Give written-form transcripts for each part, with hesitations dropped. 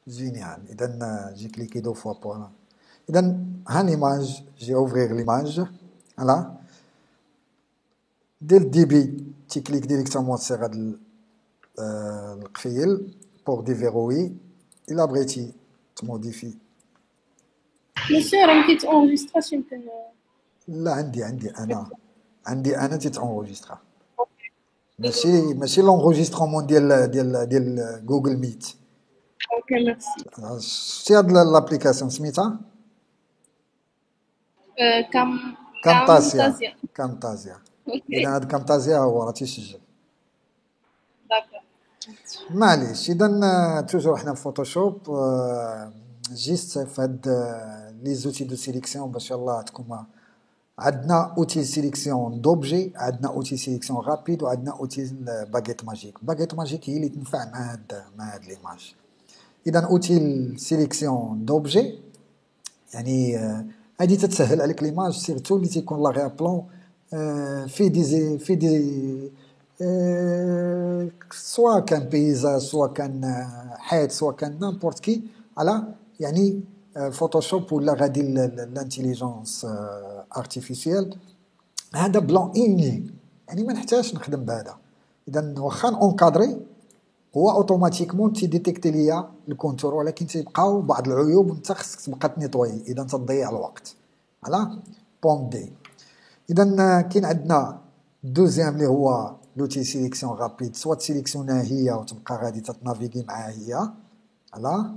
Génial. J'ai cliqué 2 fois pour là. Un l'image, j'ai ouvert l'image. Voilà. Dès le début, tu cliques directement sur le fil pour déverrouiller. Il a brûlé, tu modifies. Monsieur, راهي تونجسترا يمكن. لا عندي انا تتانجسترا. ماشي لونجسترومون ديال جوجل ميت. اوكي ميرسي. شتي هاد لابليكاسيون سميتها كامتازيا. كامتازيا. اذا اوكي هاد كامتازيا هو راه تيسجل. داكور. معليش اذا توجور حنا في فوتوشوب. جيست في هاد لي زوتي دو سيليكسيون باش يلاه تكون عندنا اوتي سيليكسيون دوبجي، عندنا اوتي سيليكسيون رابيد، وعندنا اوتي باغيت ماجيك. باغيت ماجيك هي اللي تنفع مع هاد ليماج. اذا اوتي سيليكسيون دوبجي يعني هادي تتسهل عليك ليماج سيرتو اللي تيكون لاغي بلون في دي سواء كان بيزاج، سواء كان حيط، سواء كان نامبورت كي على يعني فوتوشوب ولا غادي لانتيليجونس ارتيفيسيال. هذا بلون اوني يعني ما نحتاجش نخدم بهذا. اذا واخا اونكادري هو اوتوماتيكمون تيديتيكتي ليا الكونتور، ولكن تيبقاو بعض العيوب وانت خصك تبقى تنيطوي اذا تضيع الوقت على بوم دي. اذا كاين عندنا دوزيام اللي هو لوتي سيليكسيون رابيد، سوا تسيليكسيونها هي وتبقى غادي تتنافيغي معاها هي على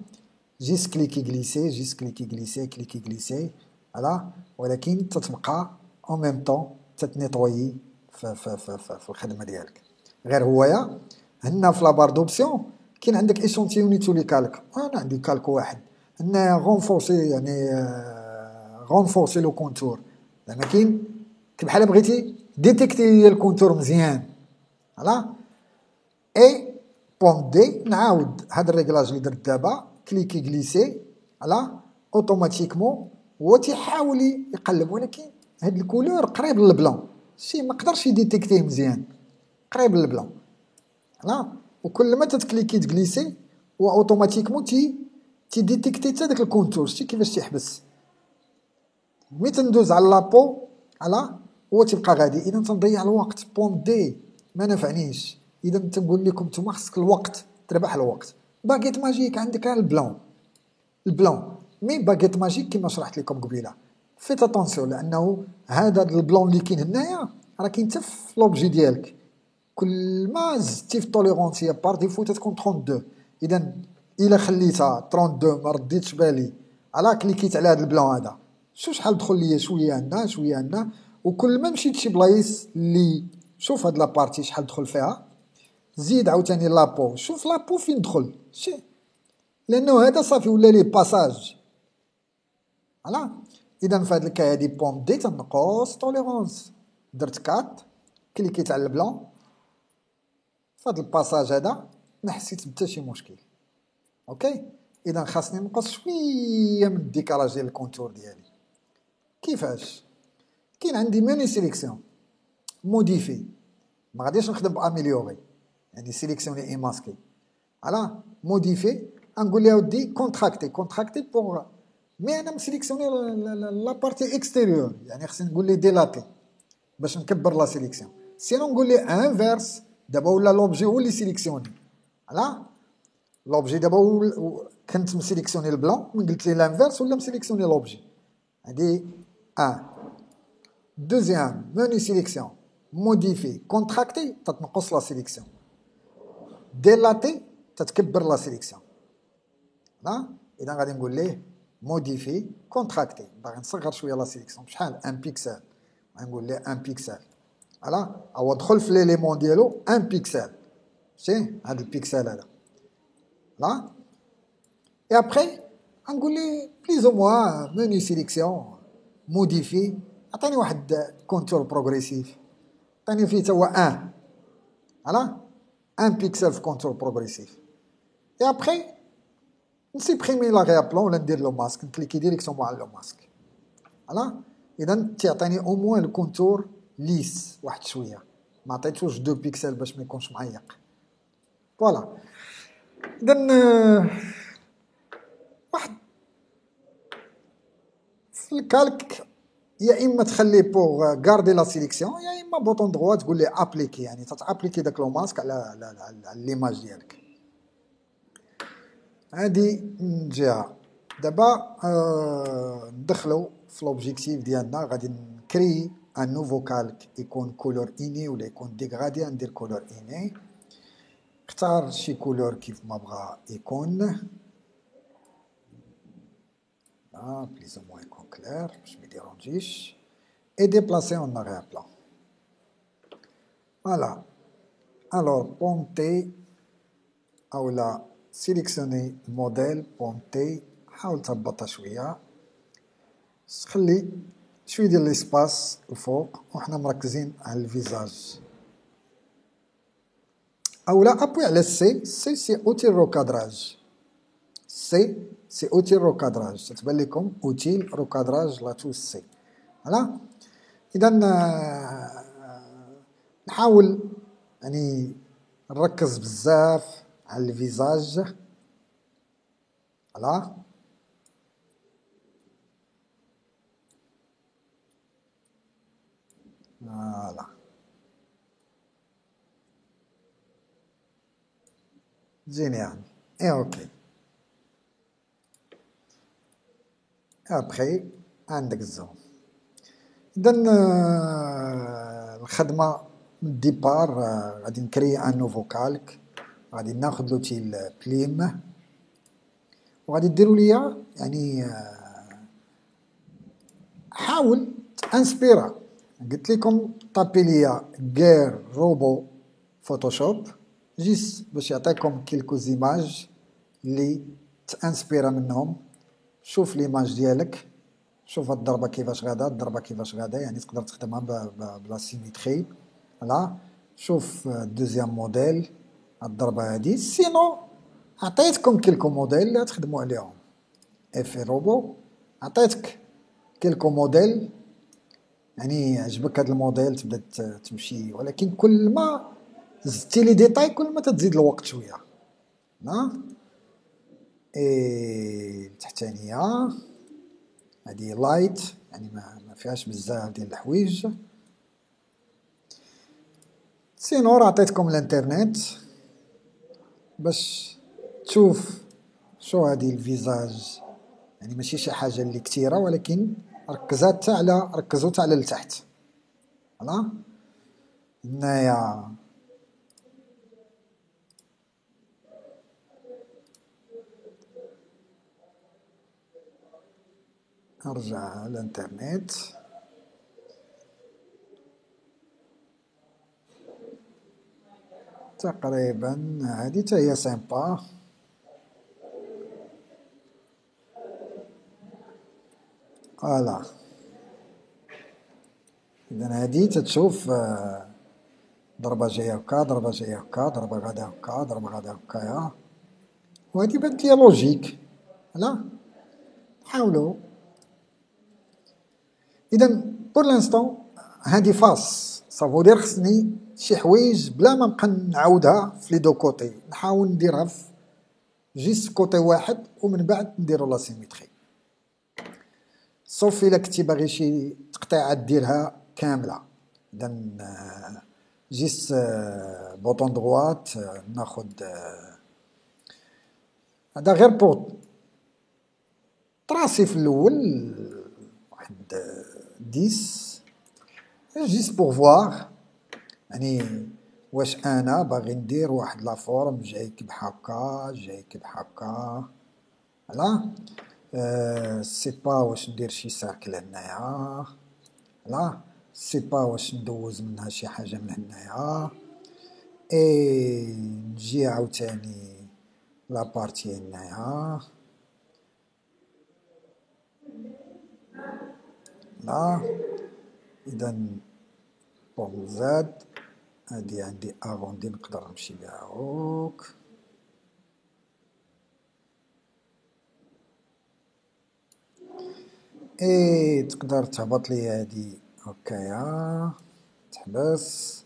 جيست كليكي غليسي، جيست كليكي غليسي، كليكي غليسي على، ولكن تتبقى اون ميم طون تتنيطوي في الخدمه ديالك. غير هوايا هنا في لابار دوبسيون كاين عندك ايشونتيوني تولي كالك. انا عندي كالك واحد هنا غونفورسي يعني غونفورسي لو كونتور، زعما كاين بحال بغيتي ديتيكتي الكونتور مزيان فوالا. اي بوم دي نعاود هاد الريغلاج اللي درت دابا كليكي غليسي على اوتوماتيكمون هو تيحاول يقلب، ولكن هاد الكولور قريب للبلون شي ما قدرش يديتيكتيه مزيان، قريب للبلون فوالا. وكل ما تتكليكي تغليسي هو اوتوماتيكمون تيديتيكتي حتى داك الكونتور. شتي كيفاش تيحبس ملي تندوز على لابو على هو تيبقى غادي. اذا تنضيع الوقت بوم دي ما نفعنيش. اذا تنقول لكم نتوما خصك الوقت تربح الوقت. باغيت ماجيك عندك البلون مي باغيت ماجيك كيما شرحت لكم قبيله فيت اتونسيون، لانه هذا البلون اللي كاين هنايا راه كاين حتى في لوبجي ديالك. كل ما زدتي في التوليرونس هي بار ديفو تتكون 32. اذا الا خليتها 32 ما رديتش بالي على كليكيت على هذا البلون هذا شحال دخل ليا شويه هنا شويه هنا. وكل ما مشيت شي بلايص اللي شوف هاد لابارتي شحال دخل فيها زيد عاوتاني لابو شوف لابو فين دخل شي، لانه هذا صافي ولا ليه باساج فوالا. اذا في هاد الكا هادي بوم دي تنقص توليرونس درت كات كليكيت على البلون فهاد الباساج هذا ما حسيت بتا شي مشكل. اوكي اذا خاصني نقص شويه من الديكالاج ديال الكونتور ديالي. كيفاش؟ كاين عندي ميني سيليكسيون موديفي، ما غاديش نخدم باميليوري يعني سيليكسيوني اي ماسكي على موديفي. نقول لها ودي كونتراكتي بور مي انا مسيليكسيوني لا بارتي اكستيريور يعني خصني نقول لي ديلاتي باش نكبر لا سيليكسيون. سينو نقول لي انفيرس دابا ولا لوبجي هو اللي سيليكسيوني على لوبجي دابا كنت مسيليكسيوني البلون من قلت لي لانفيرس ولا مسيليكسيوني لوبجي. هادي دوزيام موني سيليكسيون موديفي كونتراكتي تتنقص لا سيليكسيون، ديلاتي تتكبر لا سيليكسيون لا. اذا غادي نقول ليه موديفي كونتراكتي باغي نصغر شويه لا سيليكسيون بشحال 1 بيكسل غنقول ليه 1 بيكسل فوالا. او دخل في ليليمون ديالو 1 بيكسل شتي هذا البيكسل هذا لا. اي ابري غنقول ليه بليز او موا موني سيليكسيون موديفي عطيني واحد كونتور بروغريسيف عطيني فيه تا هو 1 فوالا 1 بيكسل في كونتور بروغريسيف. اي ابري نسيبريمي لا غيابلون ولا ندير لو ماسك نكليكي ديريكسيون على لو ماسك فوالا. اذا تيعطيني او موان الكونتور ليس واحد شويه ما عطيتوش 2 بيكسل باش ما يكونش معيق فوالا. اذا في الكالك يا اما تخلي بوغ غاردي لا سيليكسيون يا اما بوطون دروا تقول لي ابليكي، يعني تابليكي داك لو ماسك على ليماج ديالك. هادي من جهه. دابا ندخلو في لوبجيكتيف ديالنا، غادي نكري ان نوفو كالك يكون كولور اني ولا يكون ديغرادي. ندير كولور اني، اختار شي كولور كيف ما بغا يكون، بليز او موان يكون كلير باش ما يديرونجيش، اي ديبلاسي اون اريير بلان. فوالا. الوغ بونتي اولا سيليكسيوني الموديل، بونتي حاول تهبطها شويه، خلي شويه ديال ليسباس الفوق وحنا مركزين على الفيزاج. اولا ابوي على السي. سي اوتي الروكادراج. سي اوتي الروكادراج، تتبان لكم اوتي روكادراج لا تو سي. فوالا. اذا نحاول يعني نركز بزاف على الفيزاج. فوالا. فوالا جينيال. اي اوكي. ابخي عندك الزوم. اذا الخدمه من الديبار غادي نكري ان نوفو كالك، غادي ناخذ لوتي البليم وغادي ديروا ليا يعني حاول تانسبيرا. قلت لكم طابي ليا غير روبو فوتوشوب جيست باش يعطيكم كيلكو زيماج اللي تانسبيرا منهم. شوف ليماج ديالك، شوف الضربه كيفاش غادا، الضربه كيفاش غادا، يعني تقدر تخدمها بلا سيميتري. فوالا. شوف دوزيام موديل الضربه هادي. سينو عطيتكم كيلكو موديل اللي تخدموا عليهم. افي روبو عطيتك كيلكو موديل، يعني عجبك هذا الموديل تبدا تمشي، ولكن كل ما زدتي لي ديتاي كل ما تزيد الوقت شويه. لا اي التحتانيه هذه لايت، يعني ما فيهاش بزاف ديال الحوايج. سينو راه عطيتكم الانترنت باش تشوف شو هذه الفيزاج، يعني ماشي شي حاجه اللي كثيره، ولكن ركزوا حتى على لتحت. فوالا. هنايا ارجع الانترنت. تقريبا هذه حتى هي سامبا. فوالا. اذا هذه تتشوف ضربه جايه هكا، ضربه جايه هكا، ضربه غادا هكا، ضربه غادا هكايا، وهذه بانت ليا لوجيك. لا حاولوا. اذا بور لانستون هادي فاس صافو دير، خصني شي حوايج بلا ما نبقى نعاودها في لي دو كوتي، نحاول نديرها في جيست كوتي واحد ومن بعد نديرو لا سيميتري. صوفي الا كنتي باغي شي تقطيعات ديرها كامله. اذا جيست بوطون دغوات ناخد هذا غير بور طراسي في الاول واحد 10 جيست بور فواغ، يعني واش انا باغي ندير واحد لا فورم جايك بحكا جايك بحكا. فوالا. سي با واش ندير شي ساكل هنايا. فوالا. سي با واش ندوز منها شي حاجه من هنايا. اي نجي عاوتاني لابارتي هنايا. لا اذا بون زاد هادي عندي اغوندي نقدر نمشي بها هوك. اي تقدر تهبط لي هادي هكايا، تحبس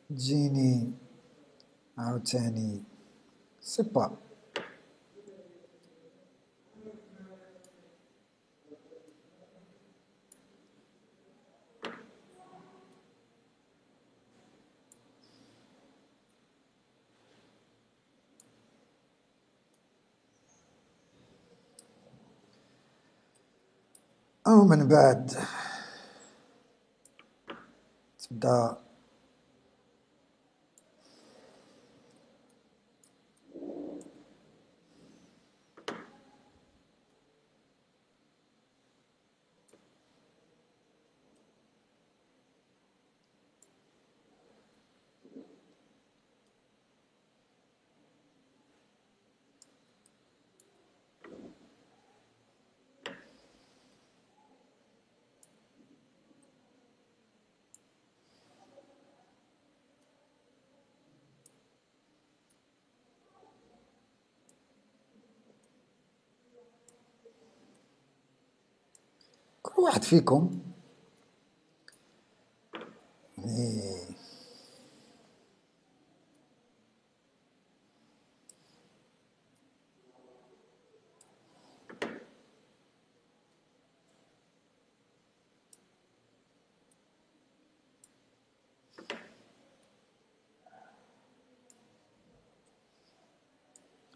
تجيني عاوتاني سي با. ومن بعد تبدا كل واحد فيكم يعني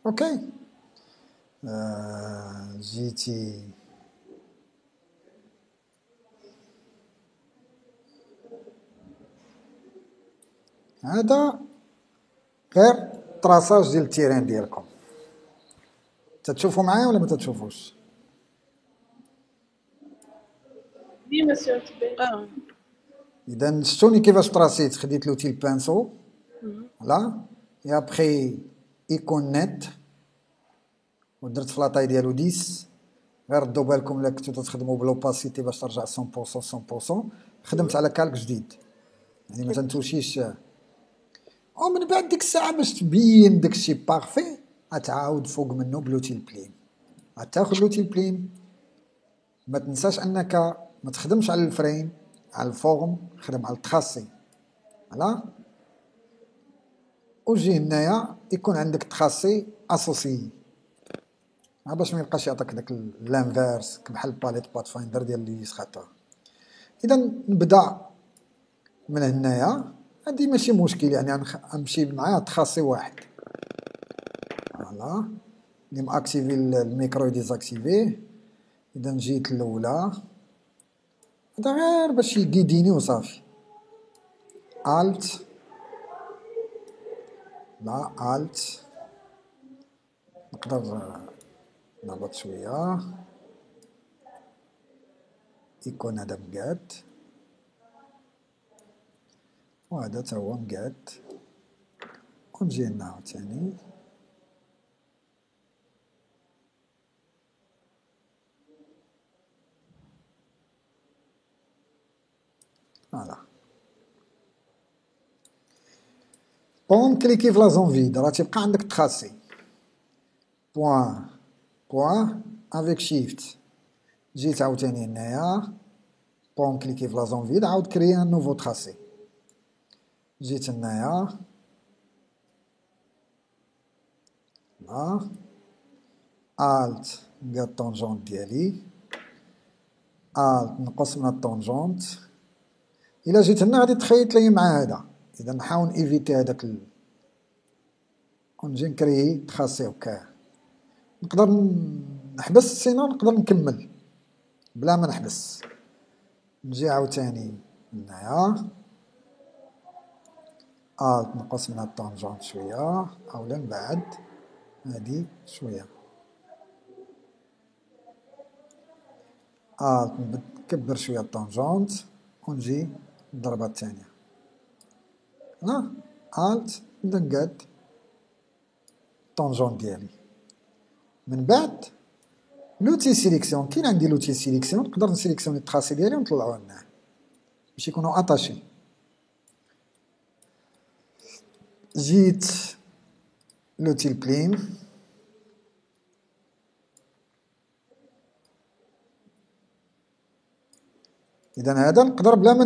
اوكي جيتي هذا غير طراساج ديال التيران ديالكم. تتشوفوا معايا ولا ما تتشوفوش؟ Oui, monsieur, تبان. اذا شفتوني كيفاش طراسيت، خديت لوتي البانسو فوالا اي ابخي ايكون نت ودرت في لاطاي ديالو 10. غير ردوا بالكم الا كنتو تخدموا بلوباسيتي باش ترجع 100% خدمت على كالك جديد يعني ما تنتوشيش. ومن بعد ديك الساعه باش تبين داكشي بارفي غتعاود فوق منه بلوتي البلين. غتاخد لوتي البلين، ما تنساش انك ما تخدمش على الفريم على الفورم، خدم على التخاصي فوالا. وجي هنايا يكون عندك تخاصي اسوسي باش ما يبقاش يعطيك داك لانفيرس بحال باليت بات فايندر ديال لي يسخطها. اذا نبدا من هنايا، هادي ماشي مشكل يعني نمشي معاه تخاصي واحد فوالا اللي ماكتيفي الميكرو ديزاكتيفيه. اذا جيت الاولى هذا غير باش يقيديني وصافي. الت لا الت نقدر نهبط شويه يكون هذا مقاد وهذا تا هو مقاد ونجي هنا عاوتاني فوالا. بون كليكي في لا زون فيد راه تيبقى عندك تخاسي بوان بوان افيك شيفت. جيت عاوتاني هنايا بون كليكي في لا زون فيد عاود كريي ان نوفو تخاسي. جيت هنايا لا الت نلقى الطونجونت ديالي الت نقص من الطونجونت. الا جيت هنا غادي تخيط لي مع هذا، اذا نحاول ايفيتي هذاك ونجي نكري تخاصي هكا. نقدر نحبس سينو نقدر نكمل بلا ما نحبس. نجي عاوتاني هنايا الت نقص من الطونجونت شويه اولا نبعد هادي شويه نكبر شويه الطونجونت ونجي الضربه الثانيه لا الت نقاد الطونجونت ديالي. من بعد لوتي سيليكسيون، كاين عندي لوتي سيليكسيون نقدر نسيليكسيوني التخاصي ديالي ونطلعو لهنا باش يكونوا اتاشي. جيت لوتي البلين اذا هذا نقدر بلا ما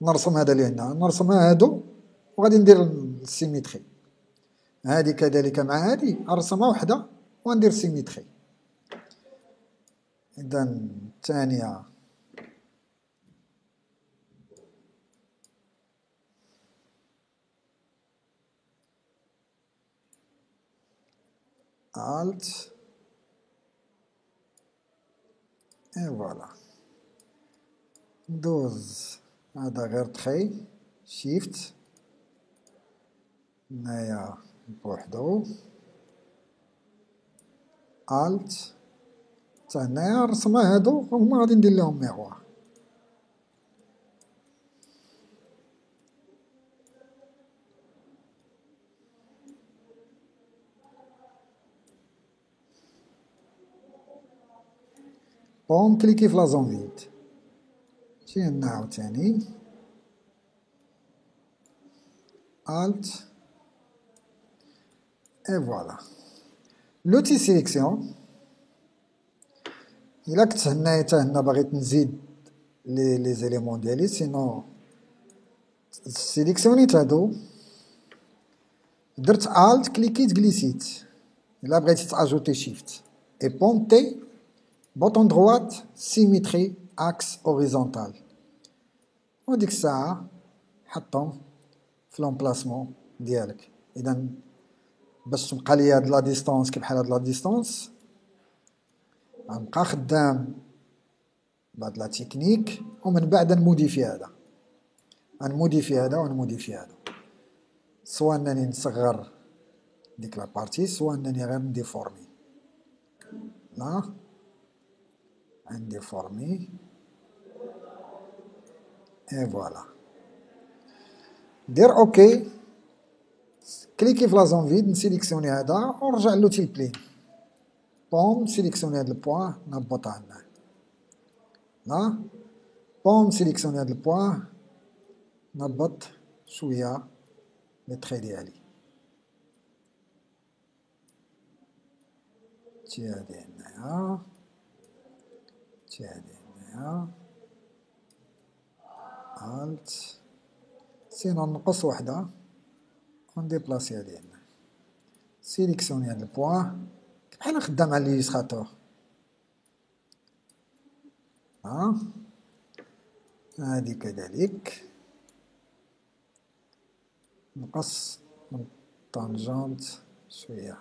نرسم هذا اللي هنا نرسم هادو وغادي ندير السيميتري. هذه كذلك مع هذه ارسمها وحده وندير سيميتري. اذا الثانيه الت et voilà. ندوز هذا غير تخي شيفت هنايا بوحدو الت حتى هنايا الرسمة هادو هما غادي ندير لهم ميغوار. بون كليكي في لا زون فيد جي هنا عاوتاني الت اي فوالا. لوتي سيليكسيون إلا كنت هنايا تا هنا باغيت نزيد لي زيليمون ديالي سينو سيليكسيونيت هادو درت الت كليكيت جليسيت. إلا بغيتي تاجوتي شيفت اي بونتي بوطون دروات سيميتري اكس اوريزونتال وديك الساعة حطهم في لومبلاسمون ديالك. إذا باش تبقى لي هاد لا ديستونس كي بحال هاد لا ديستونس غنبقى خدام بهاد لا تكنيك ومن بعد نموديفي هذا غنموديفي هذا ونموديفي هذا سواء انني نصغر ديك لا بارتي سواء انني غير نديفورمي. لا نديفورمي اي فوالا. دير اوكي كليكي في لا زون فيد نسيليكسيوني هذا ونرجع لوتيل بلين بوم سيليكسيوني هاد البوان نهبطها هنا. لا بوم سيليكسيوني هاد البوان نهبط شويه لي تخي ديالي تي هادي هنايا تي هادي هنايا الت سينو نقص وحده ونديبلاسي هادي هنا سيليكسيوني هاد البوان بحال خدام على ليليستراتور. هادي كذلك نقص من الطانجونت شويه.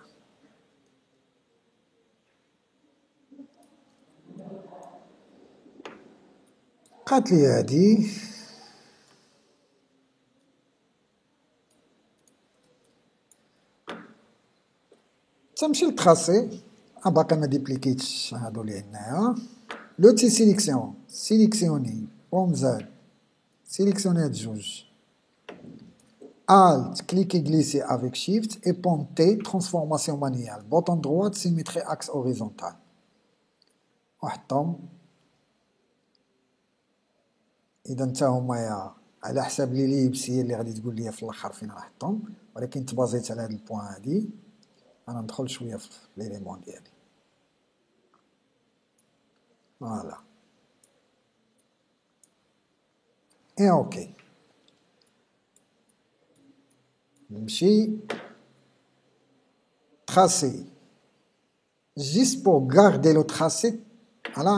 قالت لي هادي تمشي للتراسي باقي ما ديبليكيتش هادو لي هنايا. لوتي سيليكسيون سيليكسيوني بوم زاد سيليكسيوني هاد جوج Alt, cliquez, glissez avec Shift et pontez, transformation manuelle. Bouton droit, symétrie axe horizontal. وحطهم. إذا نتا هما على حساب لي ليبس هي اللي غادي تقول لي في الآخر فين نحطهم، ولكن تبازيت على هاد البوان هادي. أنا ندخل شوية في ليليمون ديالي. فوالا. إي أوكي. نمشي tracé. Juste pour garder le tracé, voilà,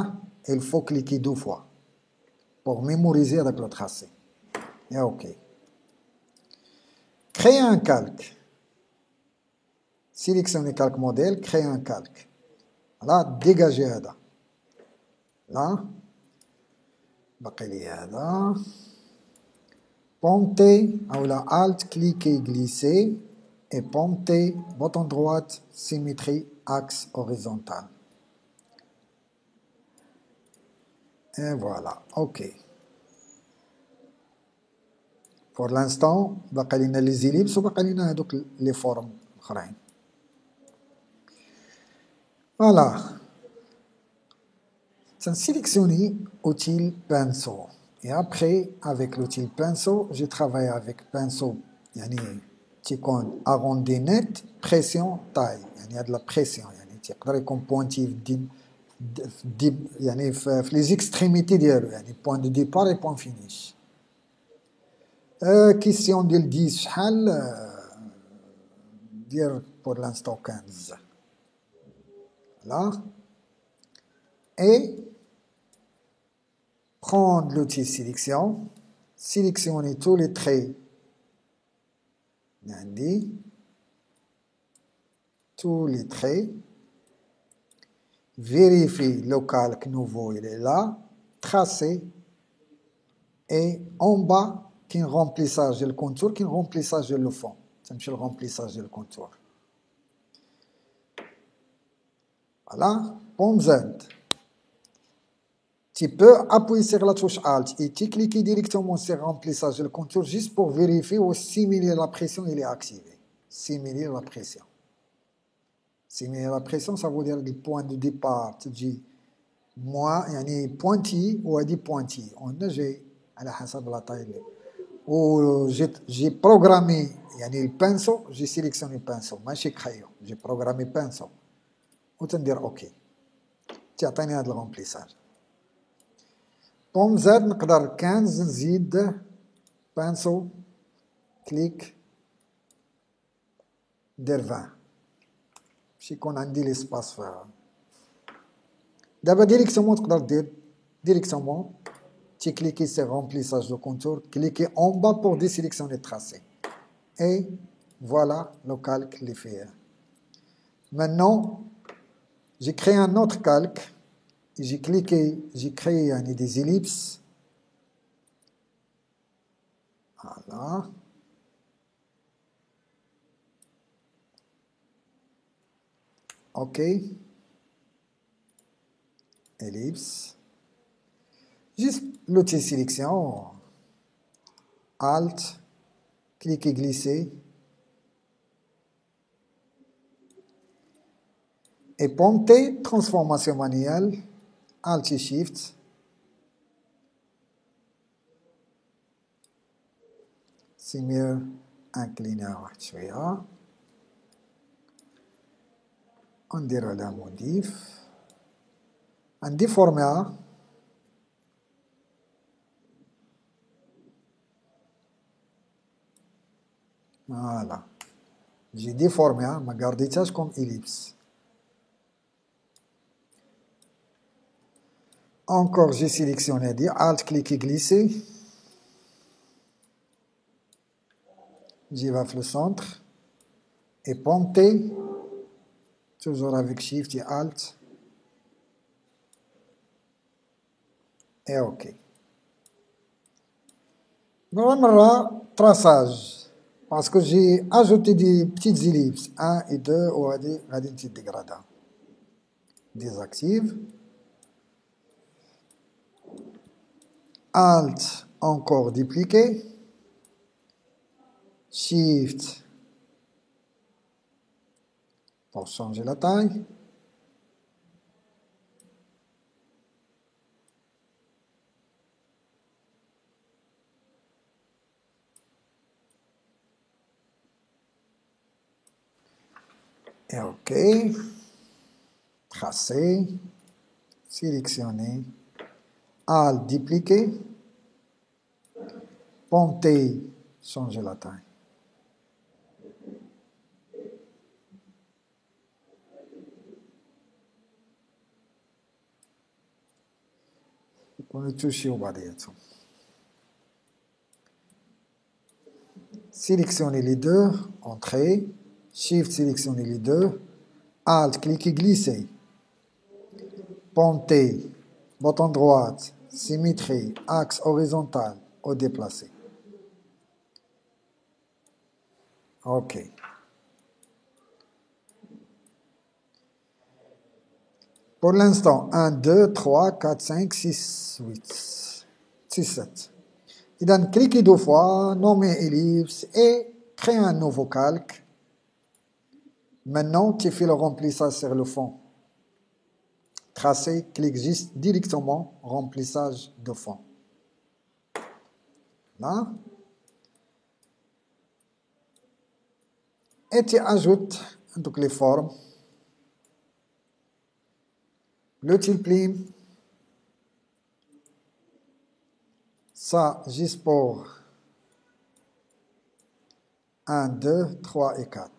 il faut cliquer 2 fois pour mémoriser avec le tracé. Et OK. Créer un calque. Sélectionnez calque modèle, créer un calque. Voilà, dégager هذا. Là, باقي لي هذا. Ponter, ou la Alt, cliquez, glisser et ponter, bouton droite, symétrie, axe horizontal. Et voilà, OK. Pour l'instant, باقي لينا لي زيليبس وباقي لينا هذوك لي فورم اخرين. Voilà. Sélectionnez outil pinceau. Et après, avec l'outil pinceau, j'ai travaillé avec pinceau. يعني تيكون arrondi net, pression, taille. يعني هاد لا بريسيون يعني تيقدر يكون بوانتي في يعني في لي زيكستريميتي ديالو يعني بوان دو ديبار اي بوان فينيش. كيسيون ديال 10 شحال دير بور لانستون 15. Là. Et prendre l'outil sélection, sélectionner tous les traits, tous les traits, vérifie le calque nouveau, il est là, tracé, et en bas, qu'un remplissage de le contour, qu'un remplissage de le fond. C'est le remplissage de le contour. Voilà, pomme Z. Tu peux appuyer sur la touche Alt et tu cliques directement sur le remplissage de le contour juste pour vérifier ou simuler la pression, il est activé. Simuler la pression. Simuler la pression, ça veut dire le point de départ. Tu dis, moi, il y a pointi ou des pointi. On a j'ai à la hasard de la taille. Ou j'ai programmé, il y a le pinceau, j'ai sélectionné le pinceau. Moi, j'ai crayon, j'ai programmé pinceau. Ou tu dire OK. Tu as le remplissage. Pomme Z, نقدر 15 نزيد pinceau, clic, ندير 20 باش يكون عندي l'espace فيها. دابا ديريكتومون تقدر دير ديريكتومون tu cliques sur remplissage de contour, cliquez en bas pour désélectionner tracé. Et voilà le calque les fait. Maintenant, j'ai créé un autre calque. J'ai cliqué, j'ai créé des ellipses. Voilà. OK. Ellipse. Juste l'outil sélection. Alt. Cliquez glisser. Et ponter, transformation manuelle. Alt et Shift. C'est mieux incliner شوية. ندير على modif. نديفورميها. Voilà. J'ai déformé, ma gardé comme ellipse. Encore, j'ai sélectionné, Alt, cliquer, glisser. J'y vais vers le centre. Et ponter. Toujours avec Shift et Alt. Et OK. Normalement, traçage. Parce que j'ai ajouté des petites ellipses. 1 et 2, ou des petites dégradants. Désactive. Alt, encore dupliquer. Shift pour changer la taille. Et OK. Tracer. Sélectionner. Alt, dupliquer. Ponter, changer la taille. On est touché au bas de tout. Sélectionnez les deux, entrée, Shift, sélectionnez les deux, Alt, cliquez, glisser, ponter, bouton droite, symétrie, axe horizontal ou déplacer. OK. Pour l'instant, 1, 2, 3, 4, 5, 6, 8, 6, 7. Il donne cliquez 2 fois, nommer ellipse et créer un nouveau calque. Maintenant, tu fais le remplissage sur le fond. Tracer, clique juste directement, remplissage de fond. Là. Et tu ajoutes donc les formes. Le tilplim. Ça, juste pour 1, 2, 3 et 4.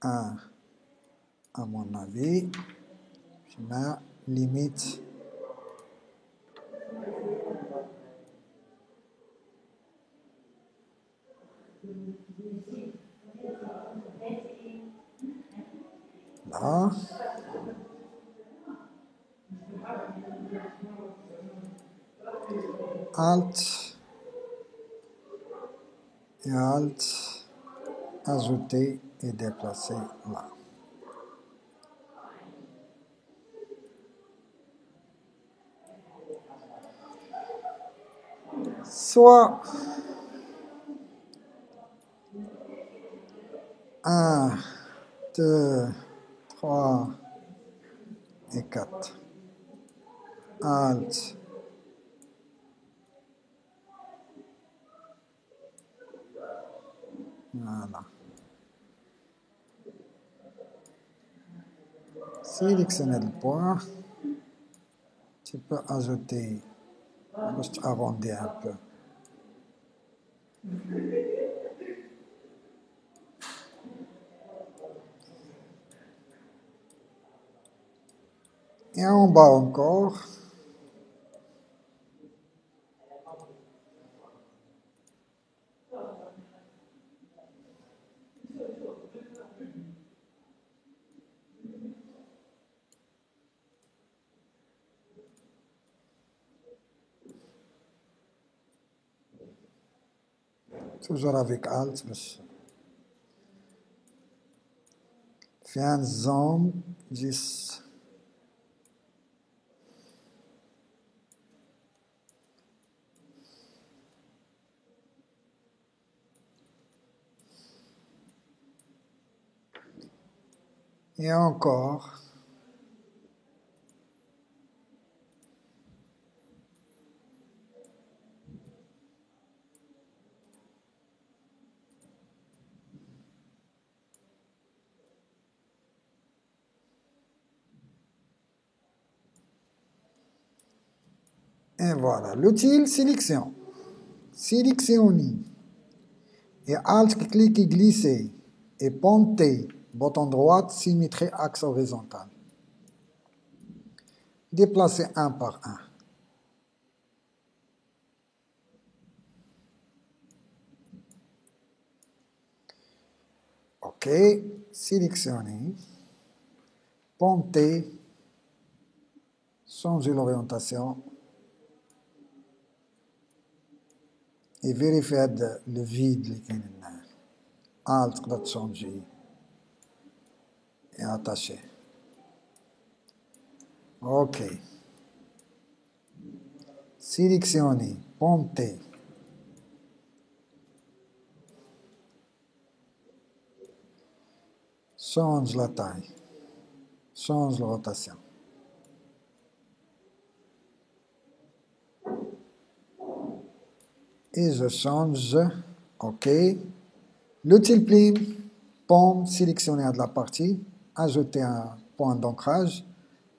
À mon avis, je mets limite. Là. Alt et Alt, ajouter et déplacer là. Soit 1, 2, 3 et 4. Alt. Voilà. Sélectionner le point. Tu peux ajouter, juste arrondir un peu. Et en bas encore. Toujours avec Alt. في un zoom 10. Et encore. Et voilà, l'outil sélection. Sélectionner. Et Alt, clic et glisser. Et ponter. Bouton droit, symétrie axe horizontal. Déplacer un par un. OK. Sélectionner. Ponter. Changer l'orientation. Et vérifier le vide. Alt, va changer. Et attacher. OK. Sélectionner. Ponter. Change la taille. Change la rotation. Et je change. OK. L'outil plim. Pomme. Sélectionner de la partie. Ajouter un point d'ancrage.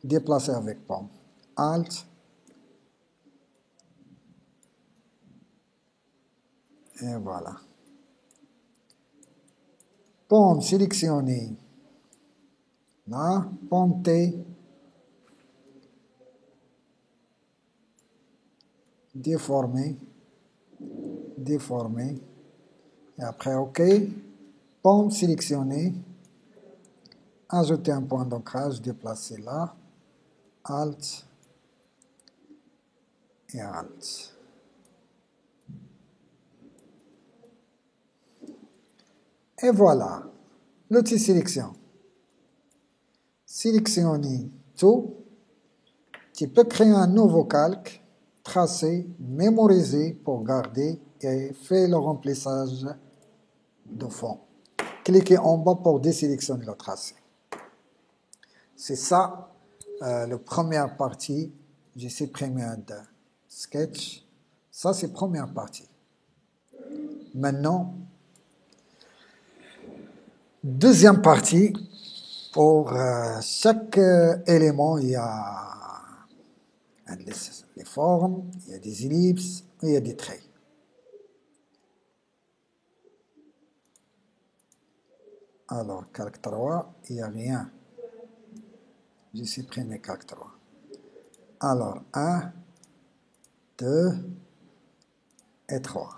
Déplacer avec pomme. Alt. Et voilà. Pomme. Sélectionner. Là. Ponter. Déformer. Déformer. Et après, OK. Pomme sélectionnée. Ajouter un point d'ancrage, déplacer là. Alt. Et Alt. Et voilà. L'outil sélection. Sélectionner tout. Tu peux créer un nouveau calque, tracer, mémoriser pour garder et faire le remplissage de fond. Cliquez en bas pour désélectionner le tracé. C'est ça, la première partie. J'ai supprimé de sketch. Ça, c'est la première partie. Maintenant, deuxième partie. Pour chaque élément, il y a les formes, il y a des ellipses, il y a des traits. Alors, calque 3, il n'y a rien. J'ai supprimé calque 3. Alors, 1, 2 et 3.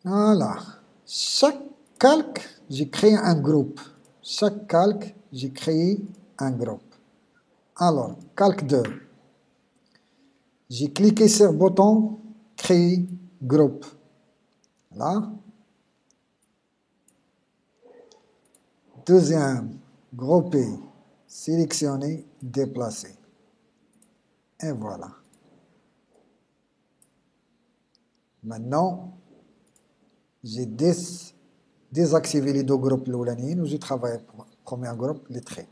Voilà. Chaque calque, j'ai créé un groupe. Chaque calque, j'ai créé un groupe. Alors, calque 2. J'ai cliqué sur le bouton créer groupe. Là. Deuxième, grouper, sélectionner, déplacer. Et voilà. Maintenant, j'ai désactivé les deux groupes l'oulanine où j'ai travaillé pour le premier groupe, les traits.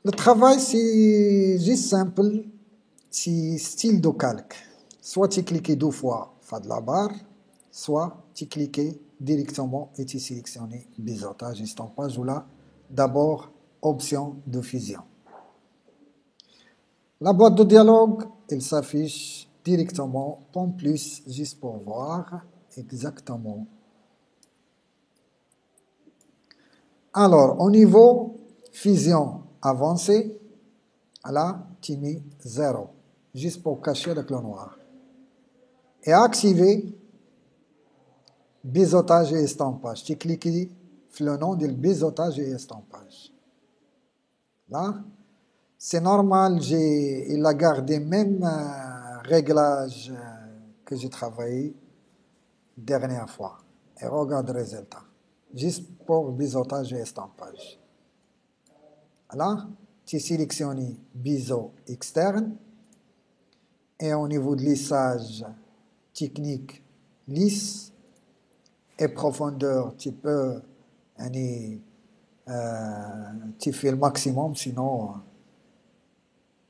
Le travail, c'est juste simple, c'est style de calque. Soit tu cliques 2 fois, fait de la barre, soit tu cliques directement et tu sélectionnes biseautage, estampage ou là, d'abord, option de fusion. La boîte de dialogue, elle s'affiche directement, en plus, juste pour voir exactement. Alors, au niveau fusion avancée, là, tu mets 0, juste pour cacher le clou noir. Et activer biseautage et estampage. Tu cliques sur le nom du biseautage et estampage. Là, c'est normal, il a gardé même réglage que j'ai travaillé dernière fois. Et regarde le résultat. Juste pour biseautage et estampage. Là, tu sélectionnes biseau externe. Et au niveau de lissage technique, lisse et profondeur, tu peux, tu fais le maximum, sinon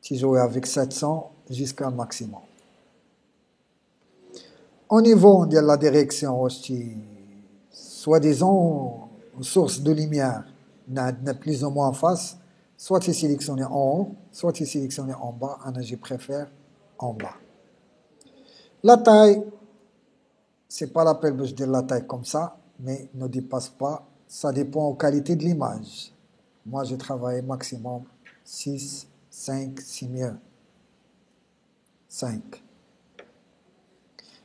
tu joues avec 700 jusqu'à le maximum. Au niveau de la direction aussi, soi-disant, source de lumière n'a plus ou moins en face, soit tu sélectionnes en haut, soit tu sélectionnes en bas, je préfère en bas. La taille, c'est pas la peine de dire la taille comme ça, mais ne dépasse pas, ça dépend de la qualité de l'image. Moi, j'ai travaillé maximum 6, 5, c'est mieux. 5.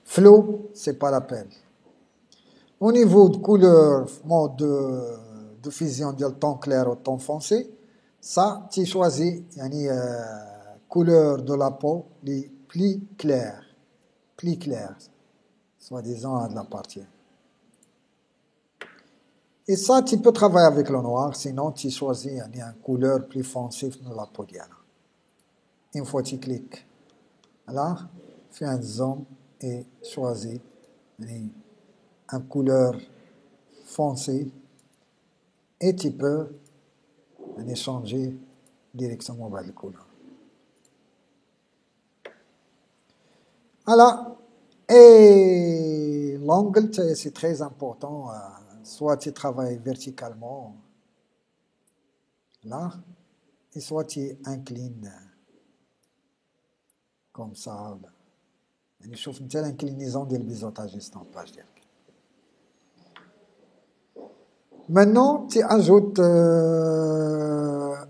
Flou, c'est pas la peine. Au niveau de couleur, mode de fusion de ton clair ou ton foncé, ça, tu choisis couleur de la peau les plus claires, soi-disant de la partie. Et ça, tu peux travailler avec le noir, sinon tu choisis une couleur plus foncée de la peau. Une fois tu cliques, là, fais un zoom et choisis une couleur foncée et tu peux changer directement vers la couleur. Voilà. Et l'angle, c'est très important. Soit tu travailles verticalement, là, et soit tu inclines comme ça. Je trouve une telle inclinaison du biseautage estampage. Maintenant, tu ajoutes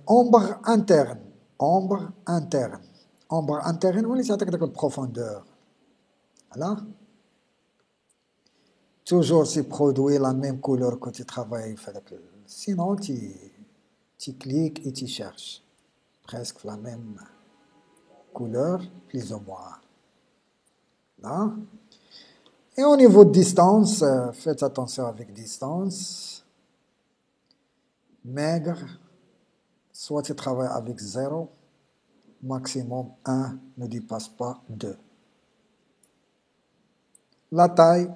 ombre interne. Ombre interne. Ombre interne, oui, c'est la profondeur. Voilà. Toujours, c'est produire la même couleur que tu travailles. Sinon, tu cliques et tu cherches. Presque la même couleur, plus ou moins. Là. Et au niveau de distance, faites attention avec distance. Maigre, soit tu travailles avec 0, maximum 1, ne dépasse pas 2. La taille,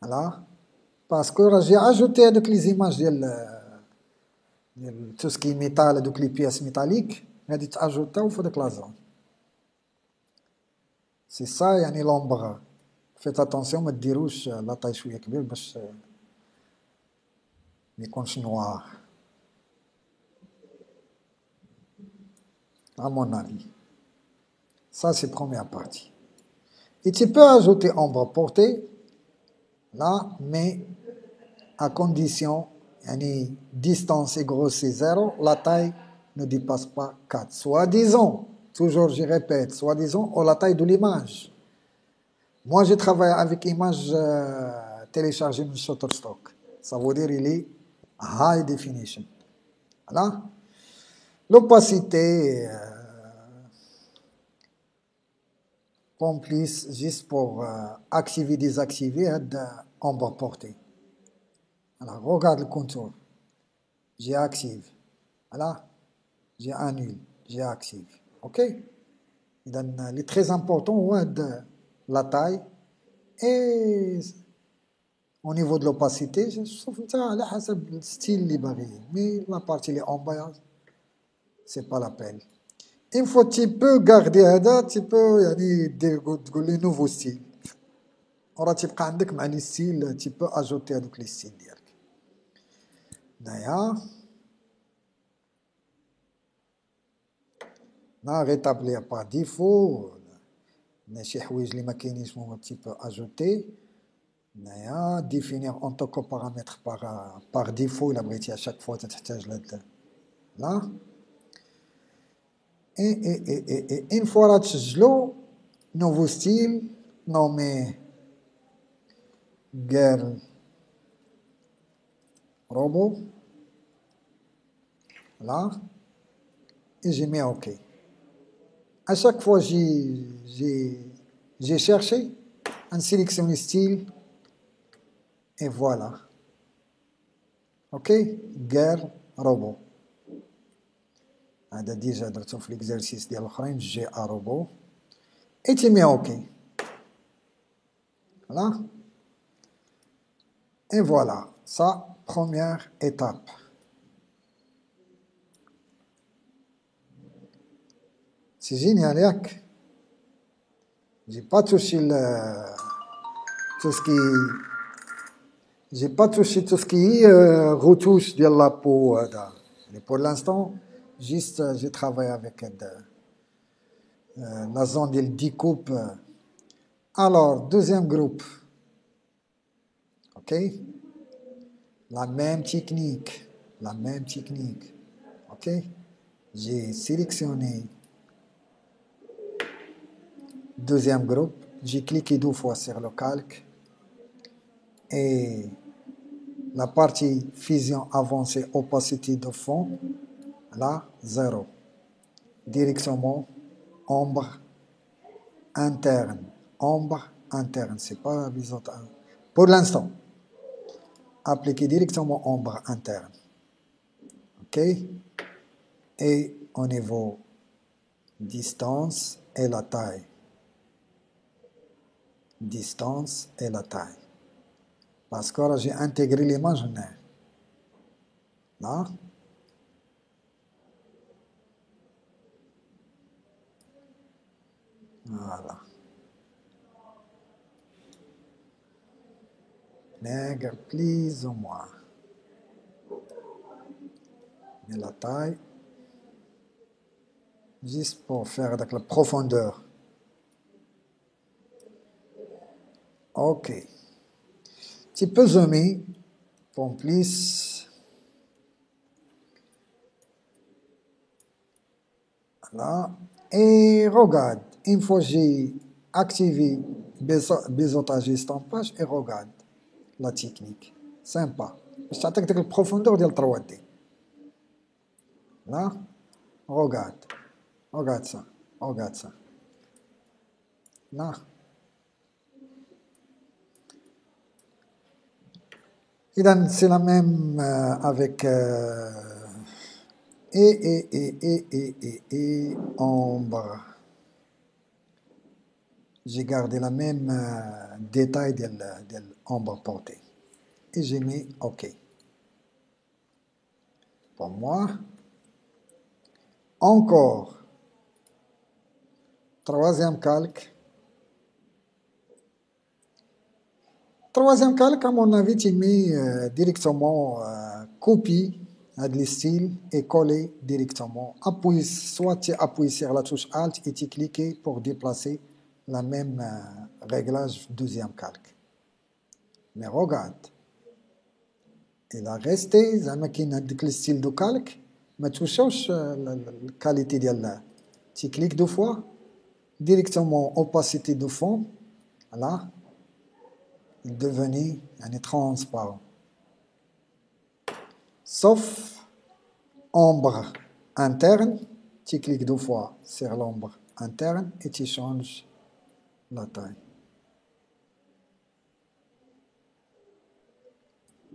voilà, parce que j'ai ajouté avec les images de tout ce qui est métal, donc les pièces métalliques, j'ai ajouté au fond de la zone. C'est ça, il y a l'ombre. Faites attention, ما تديروش la taille شوية كبير باش ما يكونش noir. À mon avis. Ça, c'est la première partie. Et tu peux ajouter ombre portée, là, mais à condition, distance égale c'est 0, la taille ne dépasse pas 4. Soit disons, toujours je répète, soi-disant, ou la taille de l'image. Moi, j'ai travaillé avec image téléchargée de Shutterstock. Ça veut dire il est high definition. Voilà. L'opacité, complice, juste pour activer, désactiver, ombre portée. Alors, regarde le contour. J'ai active. Voilà. J'ai annule. J'ai active. OK? Il est très important la taille et au niveau de l'opacité, je trouve que le style libéré. Mais la partie en bas, c'est pas la peine. Une fois que tu peux garder هذا, tu peux تقول لي nouveau style. وراه تبقى عندك مع لي ستيل tu peux ajouter هذوك لي ستيل ديالك. هنايا لا rétablir par défaut. شي حوايج اللي ما كاينينش هما tu peux ajouter. هنايا définir en tant que paramètre par défaut الا بغيتي à chaque fois تحتاج لهاد لا. Et une fois là تسجلو nouveau style nommé girl robot là et j'ai mis OK. À chaque fois j'ai cherché un sélectionner style et voilà. OK, girl robot. هذا ديجا درتو في l'exercice ديال الاخرين جي ا روبو et tu mets OK. Voilà. Et voilà, ça, première étape. C'est génial, yak. J'ai pas touché tout ce qui... J'ai pas touché tout ce qui est retouche de la peau. Mais pour l'instant, juste j'ai travaillé avec la zone de découpe. Alors, deuxième groupe. OK? La même technique. La même technique. OK? J'ai sélectionné deuxième groupe. J'ai cliqué 2 fois sur le calque. Et la partie fusion avancée opacité de fond, là, 0. Directement, ombre interne. Ombre interne, c'est pas visant. Pour l'instant, appliquer directement ombre interne. OK? Et au niveau distance et la taille. Distance et la taille. Parce que là, j'ai intégré l'image là. Voilà. Nègre, plus ou moins. Mais la taille, juste pour faire avec la profondeur. OK. Tu peux zoomer pour plus. Voilà. Et regarde, une fois que j'ai activé biseautage et estampage, et regarde la technique. Sympa. Je t'attaque avec la profondeur de la 3D. Là, regarde. Regarde ça. Regarde ça. Là. Et donc, c'est la même avec et ombre. J'ai gardé la même détail de l'ombre portée. Et j'ai mis OK. Pour moi, encore, troisième calque. Troisième calque, à mon avis, tu mets directement copie de style et coller directement. Appuie, soit tu appuies sur la touche Alt et tu cliques pour déplacer la même réglage deuxième calque. Mais regarde, il a resté, زعما كاين هذاك le style de calque, ما توشوش la qualité ديال tu cliques 2 fois, directement opacité de fond, voilà, il devenait transparent. Sauf ombre interne, tu cliques 2 fois sur l'ombre interne et tu changes la taille.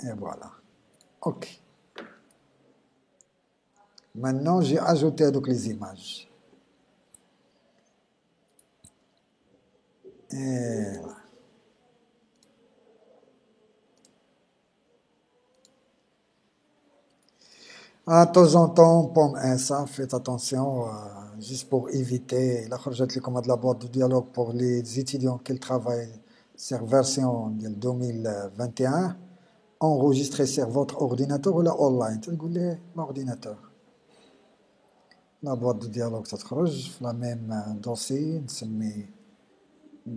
Et voilà. OK. Maintenant, j'ai ajouté donc les images. Et voilà. De temps en temps, pomme ça, faites attention, juste pour éviter la de la boîte de dialogue pour les étudiants qui travaillent sur version 2021, enregistrer sur votre ordinateur ou la online. Tu dis l'ordinateur. La boîte de dialogue, ça تخرج la même dossier, نسمي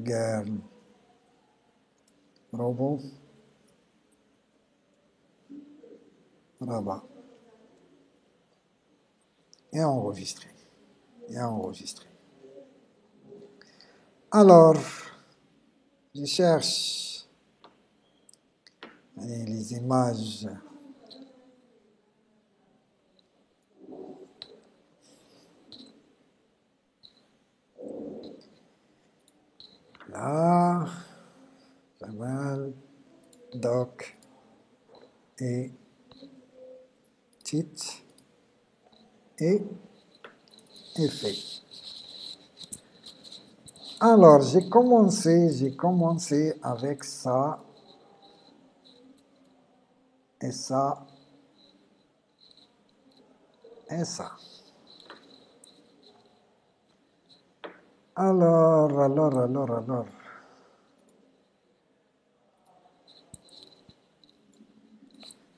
girl robot rabat. Et enregistrer. Alors, je cherche les images. Là, Jamal, doc et titre et effet. Alors, j'ai commencé avec ça et ça et ça. Alors.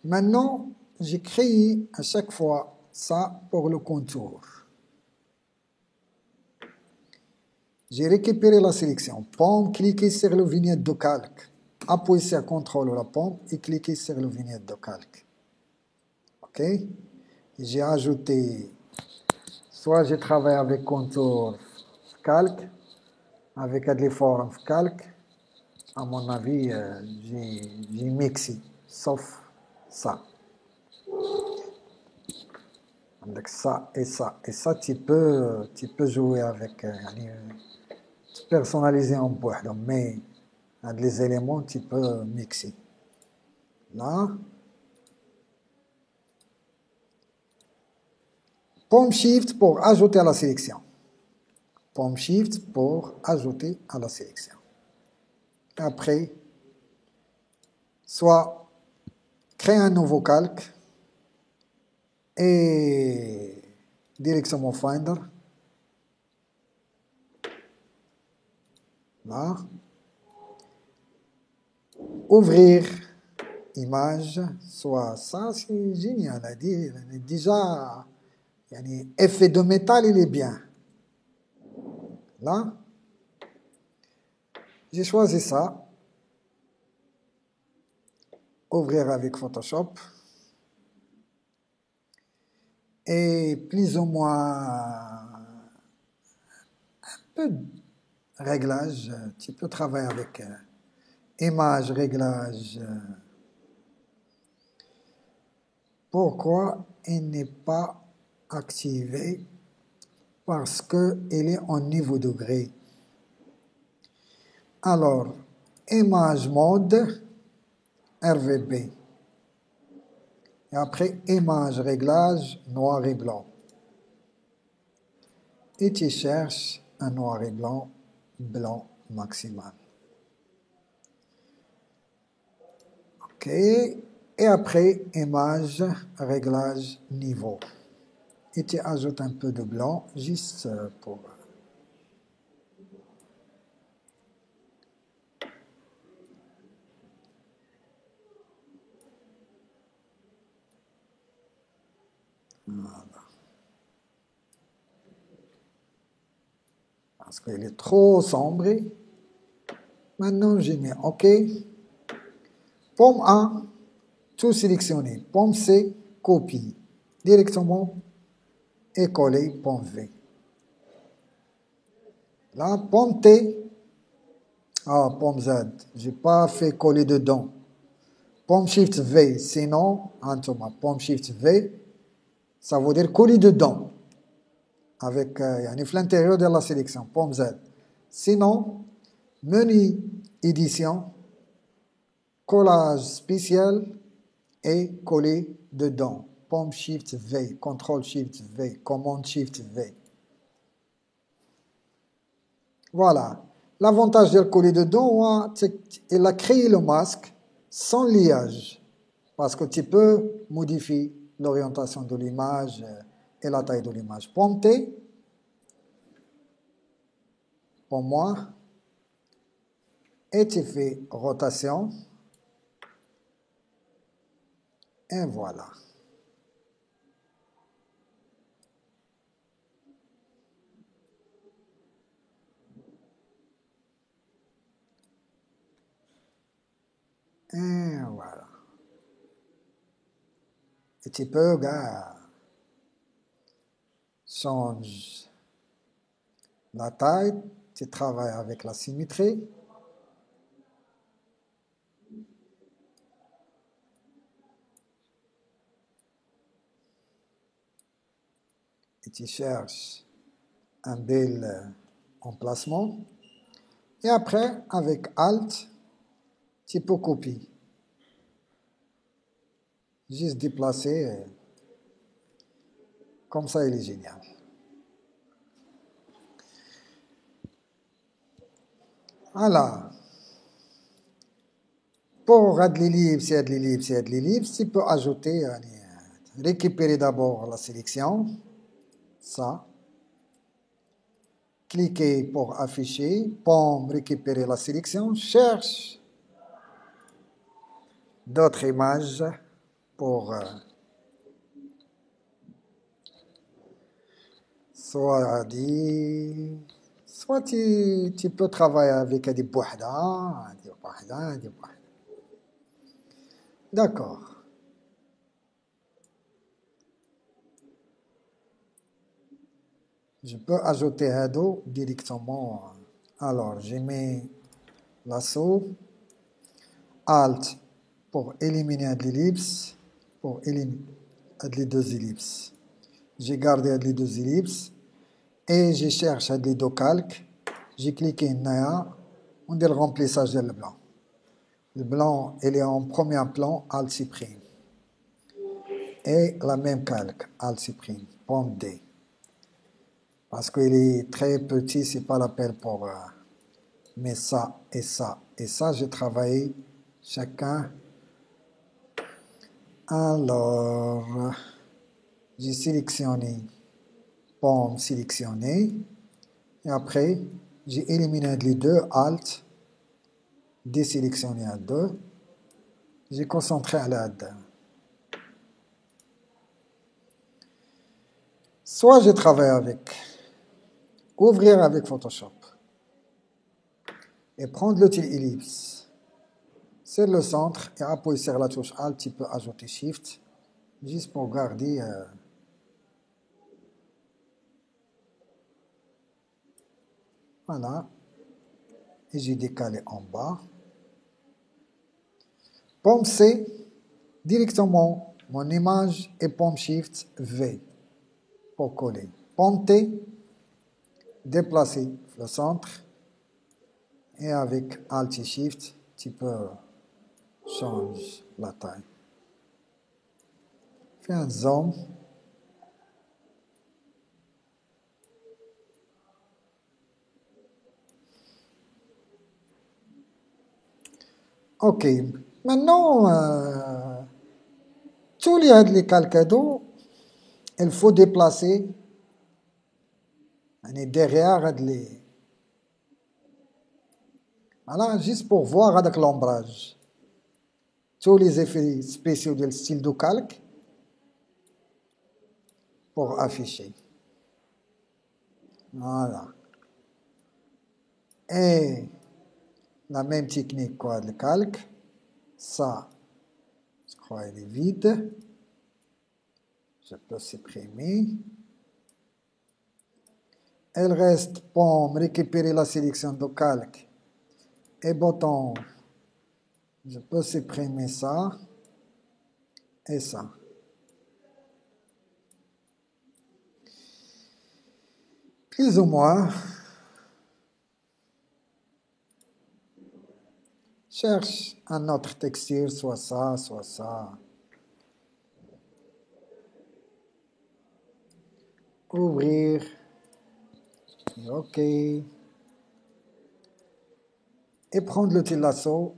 Maintenant, j'ai créé à chaque fois ça pour le contour. J'ai récupéré la sélection. Pomme, cliquez sur le vignette de calque. Appuyez sur CTRL ou la pomme et cliquez sur le vignette de calque. OK? J'ai ajouté, soit j'ai travaillé avec contour calque, avec des formes calque. À mon avis, j'ai mixé, sauf ça. Avec ça et ça. Et ça, tu peux jouer avec, tu personnaliser en bois, mais les éléments, tu peux mixer. Là. Pomme Shift pour ajouter à la sélection. Pomme Shift pour ajouter à la sélection. Après, soit créer un nouveau calque et directement Finder. Là. Ouvrir image, soit ça, c'est génial. Déjà, effet de métal, il est bien. Là, j'ai choisi ça. Ouvrir avec Photoshop. Et plus ou moins un peu de réglage. Tu peux travailler avec image, réglage. Pourquoi il n'est pas activé? Parce qu'il est en niveau degré. Alors, image mode, RVB. Et après, image réglage, noir et blanc. Et tu cherches un noir et blanc, blanc maximal. OK. Et après, image, réglage, niveau. Et tu ajoutes un peu de blanc, juste pour... Voilà. Parce qu'il est trop sombre. Maintenant, j'ai mis OK. Pomme A, tout sélectionné. Pomme C, copie. Directement et coller pomme V. Là, pomme T. Ah, pomme Z. Je n'ai pas fait coller dedans. Pomme Shift V. Sinon, pomme Shift V, ça veut dire coller dedans. Avec l'intérieur de la sélection. Pomme Z. Sinon, menu édition, collage spécial et coller dedans. Pomme Shift V. Contrôle Shift V. Commande Shift V. Voilà. L'avantage de coller dedans, c'est qu'il a créé le masque sans liage. Parce que tu peux modifier l'orientation de l'image et la taille de l'image. Pomme T, pour moi, et tu fais rotation. Et voilà. Et voilà. Et tu peux, changer la taille, tu travailles avec la symétrie. Et tu cherches un bel emplacement. Et après, avec Alt, tu peux copier. Juste déplacer. Comme ça, il est génial. Voilà. Pour de l'ellipse, tu peux ajouter, récupérer d'abord la sélection. Ça. Cliquez pour afficher. Pomme, récupérer la sélection. Cherche d'autres images pour soit tu peux travailler avec des bouhda, D'accord. Je peux ajouter Hado directement. Alors, j'ai mis l'assaut. Alt pour éliminer l'ellipse, pour éliminer les deux ellipses. J'ai gardé les deux ellipses et je cherche les deux calques. J'ai cliqué Naya, on dit le remplissage de le blanc. Le blanc, il est en premier plan, Alt supprime. Et la même calque, Alt supprime, pomme D. Parce qu'il est très petit, c'est pas la peine pour. Mais ça et ça et ça, j'ai travaillé chacun. Alors, j'ai sélectionné, pomme sélectionnée. Et après, j'ai éliminé les deux, Alt, désélectionné à deux. J'ai concentré à l'aide. Soit je travaille avec, ouvrir avec Photoshop et prendre l'outil ellipse. C'est le centre et appuyer sur la touche Alt, tu peux ajouter Shift juste pour garder. Voilà. Et j'ai décalé en bas. Pomme C, directement mon image et pomme Shift V pour coller. Pomme T, déplacer le centre et avec Alt et Shift, tu peux changer la taille. Fais un zoom. Ok, maintenant, tous les calcados, il faut déplacer derrière les. Voilà, juste pour voir avec l'ombrage. Tous les effets spéciaux du style de calque pour afficher. Voilà. Et la même technique quoi, le calque. Ça, je crois qu'il est vide. Je peux supprimer. Elle reste pomme, récupérer la sélection de calque et bouton. Je peux supprimer ça et ça. Plus ou moins. Cherche un autre texture, soit ça, soit ça. Ouvrir. OK. Et prendre le petit lasso.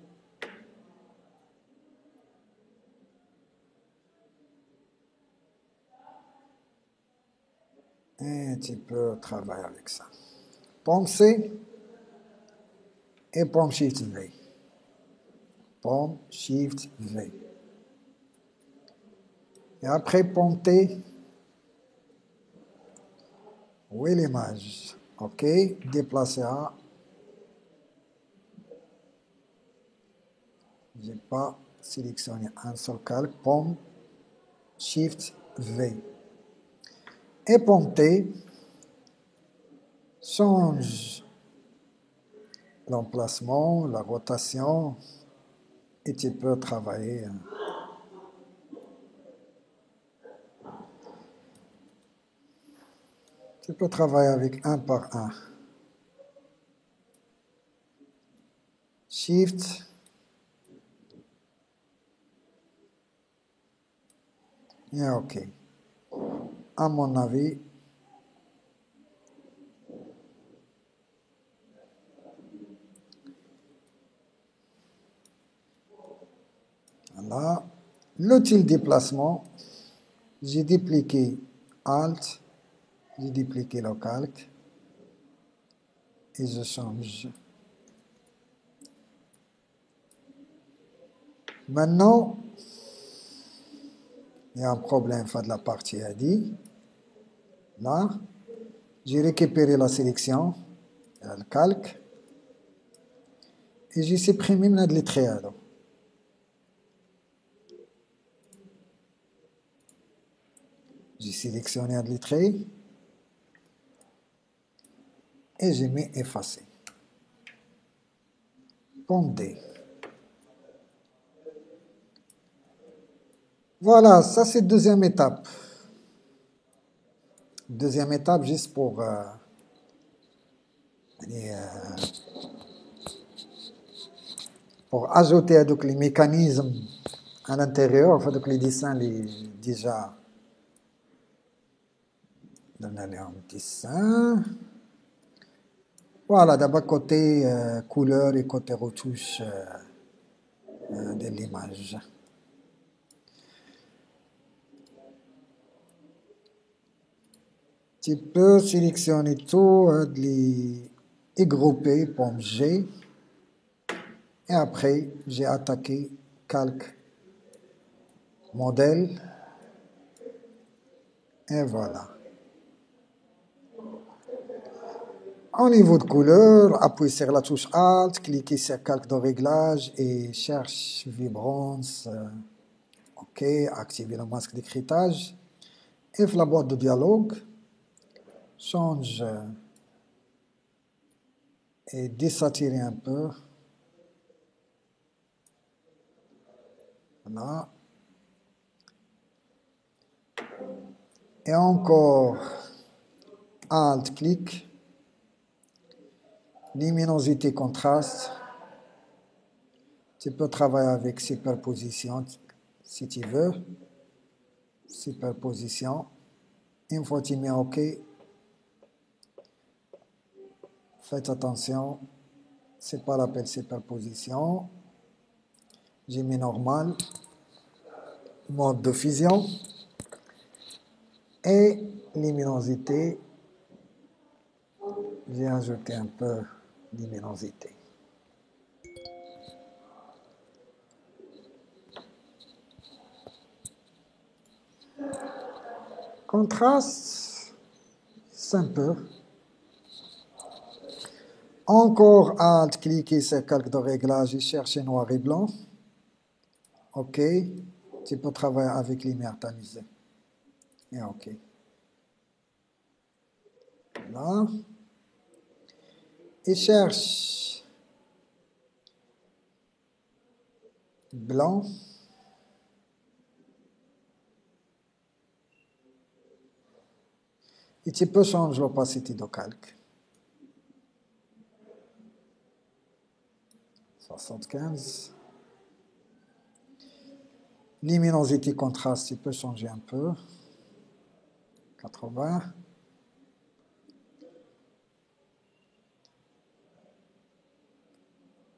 Et tu peux travailler avec ça. Pomme C et pomme Shift V. Pomme Shift V. Et après pomme T. Où est l'image? OK. Déplacer A. Je n'ai pas sélectionné un seul calque. Pomme Shift V. Et pomme T. Change l'emplacement, la rotation, et tu peux travailler. Tu peux travailler avec un par un. Shift. Et OK. À mon avis, voilà. L'outil déplacement, j'ai dupliqué Alt, j'ai dupliqué le calque et je change. Maintenant, il y a un problème de la partie AD. Là, j'ai récupéré la sélection, le calque, et j'ai supprimé le triade. J'ai sélectionné le trait et j'ai mis effacer. Pomme D. Voilà, ça c'est deuxième étape. Deuxième étape, juste pour ajouter donc, les mécanismes à l'intérieur, enfin, donc les dessins les, déjà donner un dessin. Voilà, d'abord côté couleur et côté retouche de l'image. Tu peux sélectionner tout, les grouper pour G. Et après, j'ai attaqué calque, modèle. Et voilà. Au niveau de couleur, appuyez sur la touche Alt, cliquez sur calque de réglage et cherche vibrance. OK, activez le masque d'écritage. Et la boîte de dialogue, change et désaturer un peu. Voilà. Et encore, Alt, clic. Luminosité, contraste. Tu peux travailler avec superposition si tu veux. Superposition. Une fois que tu mets OK, faites attention, c'est pas l'appel superposition. J'ai mis normal, mode de fusion et luminosité. J'ai ajouté un peu de luminosité. Contraste, simple. Encore Alt, cliquez sur calque de réglage et cherchez noir et blanc. OK. Tu peux travailler avec lumière tamisée. Et OK. Voilà. Et cherche blanc. Et tu peux changer l'opacité de calque. 75. Luminosité contraste, tu peux changer un peu. 80.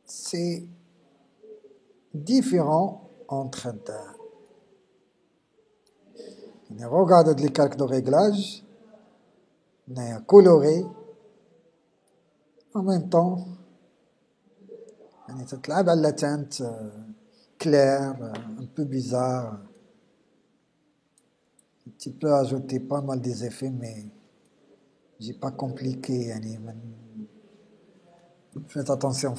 C'est différent entre deux. Regarde les calques de réglage. On est coloré. En même temps, on est à la teinte claire, un peu bizarre. Tu peux ajouter pas mal des effets, mais j'ai pas compliqué. Faites attention.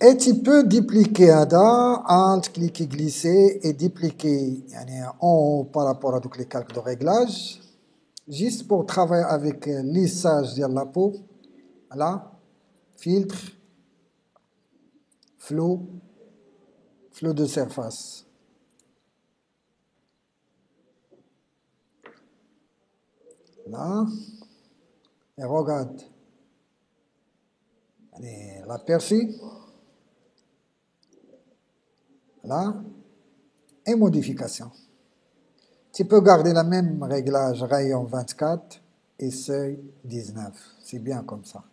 Et tu peux dupliquer alt, cliquer, glisser et dupliquer en haut par rapport à les calques de réglage. Juste pour travailler avec lissage de la peau. Voilà. Filtre. Flot de surface. Là. Et regarde. L'aperçu. Là. Et modification. Tu peux garder le même réglage rayon 24 et seuil 19. C'est bien comme ça.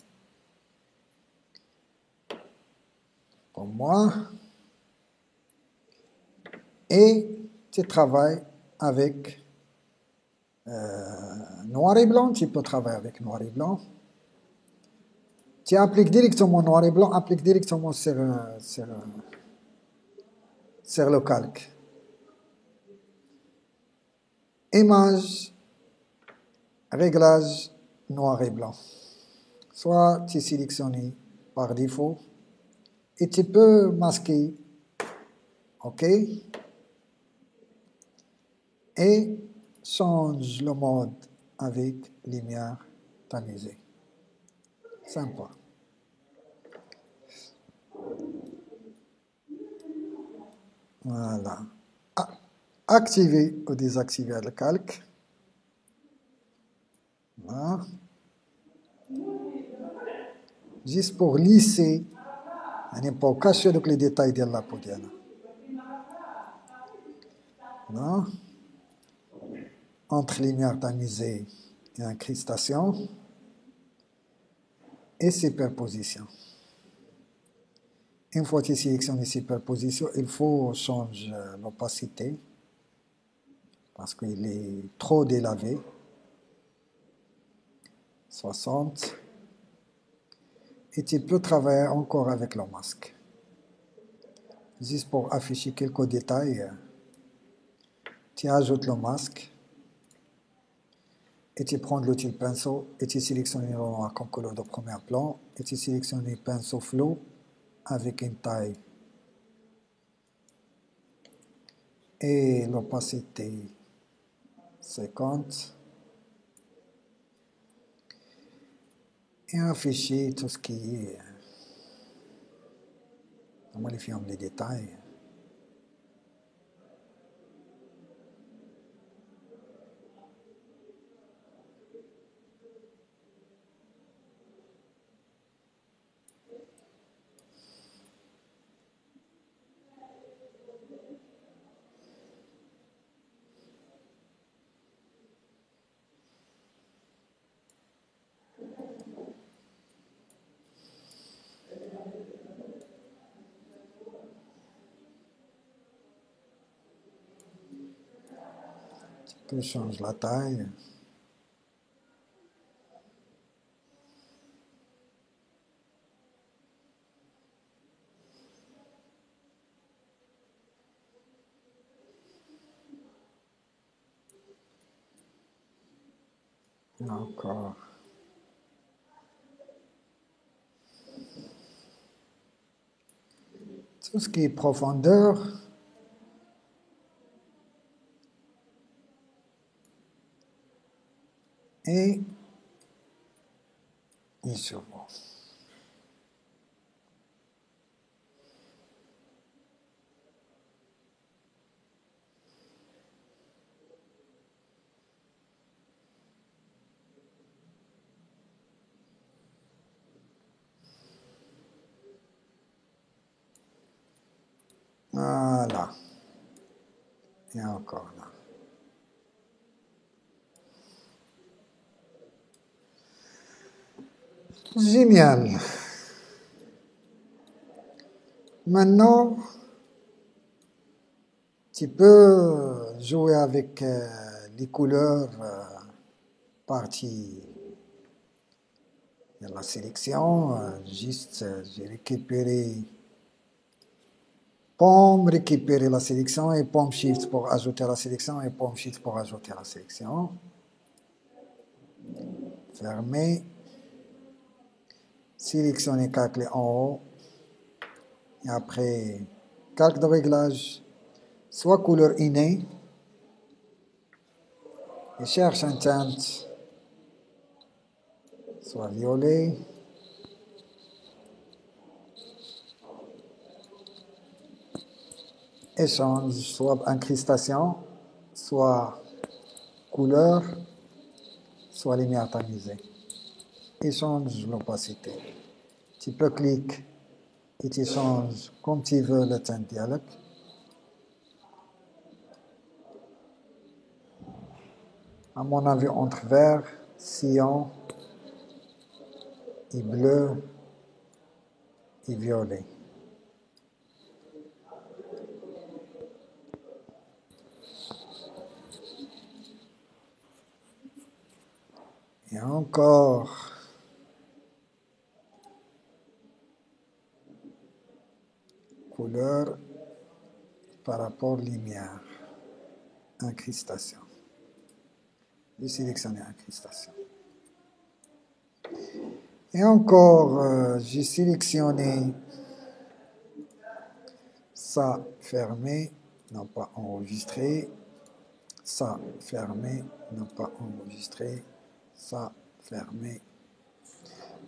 Pour moi. Et tu travailles avec noir et blanc. Tu peux travailler avec noir et blanc. Tu appliques directement noir et blanc, applique directement sur le calque. Image, réglage, noir et blanc. Soit tu sélectionnes par défaut et tu peux masquer. OK. Et change le mode avec lumière tamisée. Sympa. Voilà. Activer ou désactiver le calque. Voilà. Juste pour lisser, pour cacher les détails de la peau. Voilà. Entre lumière tamisée et incrustation. Et superposition. Une fois que tu sélectionnes superposition, il faut changer l'opacité parce qu'il est trop délavé. 60. Et tu peux travailler encore avec le masque. Juste pour afficher quelques détails, tu ajoutes le masque et tu prends l'outil pinceau et tu sélectionnes le noir comme couleur de premier plan et tu sélectionnes le pinceau flou avec une taille et l'opacité 50 et afficher tout ce qui est en modifiant les détails. Tu changes la taille. Encore. Tout ce qui est profondeur. et il s'ouvre. Voilà. Et encore là. Génial. Maintenant, tu peux jouer avec les couleurs partie de la sélection. Juste, j'ai récupéré pomme, récupérer la sélection et pomme shift pour ajouter la sélection et pomme shift pour ajouter la sélection. Fermer. Sélectionner calque en haut. Et après, calque de réglage, soit couleur innée. Et cherche un teinte, soit violet. Échange, soit incrustation, soit couleur, soit lumière tamisée. Échange l'opacité. Tu peux cliquer et tu changes comme tu veux le teint dialogue. À mon avis, entre vert, cyan et bleu et violet. Et encore. Couleur par rapport lumière. Incrustation. Je sélectionne incrustation. Et encore, j'ai sélectionné ça fermé, non pas enregistré. Ça fermé, non pas enregistré. Ça fermé.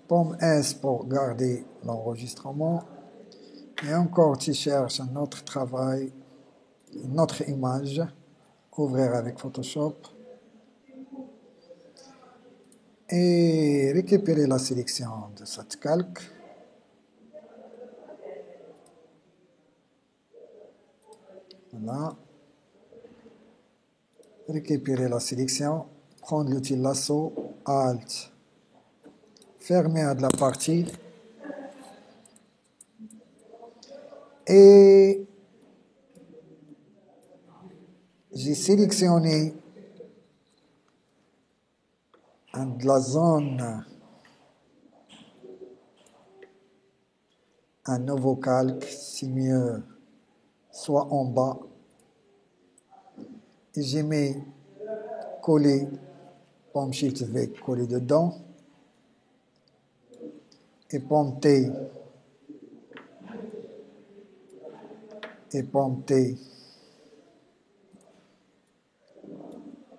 Pomme S pour garder l'enregistrement. Et encore, tu cherches un autre travail, une autre image. Ouvrir avec Photoshop. Et récupérer la sélection de cette calque. Voilà. Récupérer la sélection. Prendre l'outil lasso, Alt. Fermer de la partie. Et j'ai sélectionné de la zone un nouveau calque, c'est mieux, soit en bas. Et j'ai mis coller, pomme shift V, coller dedans. Et pomme T. Et pomme T.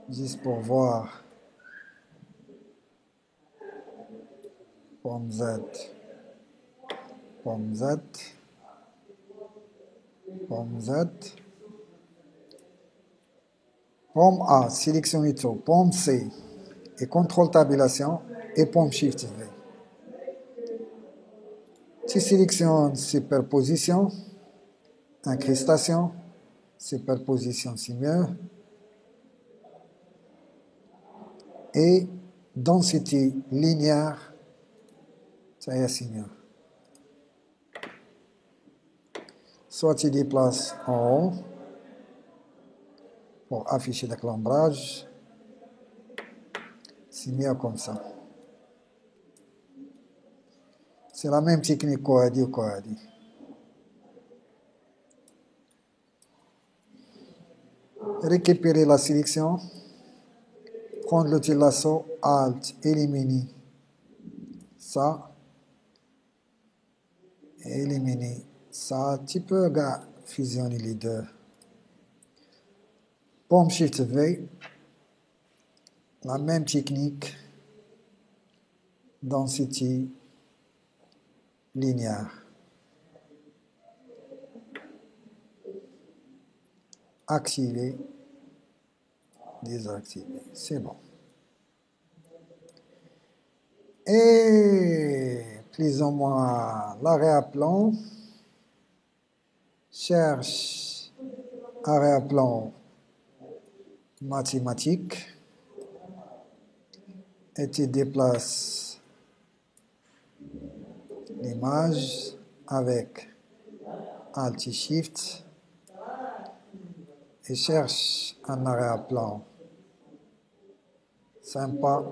Juste pour voir. Pomme Z. Pomme Z. Pomme Z. Pomme A, sélectionner tout. Pomme C. Et contrôle tabulation. Et pomme shift V. Tu sélectionnes superposition. Incrustation. Superposition, c'est mieux. Et densité linéaire, ça y est, c'est mieux. Soit tu déplaces en haut pour afficher l'éclambrage. C'est mieux comme ça. C'est la même technique qu'on a dit. Récupérer la sélection. Prendre l'outil lasso, Alt, éliminer ça. Et éliminer ça. Tu peux fusionner les deux. Pomme Shift V. la même technique, density linéaire. Activer, désactiver, c'est bon. Et plus ou moins l'arrière-plan, cherche arrière-plan mathématique et tu déplaces l'image avec Alt et Shift et cherche un arrière-plan sympa.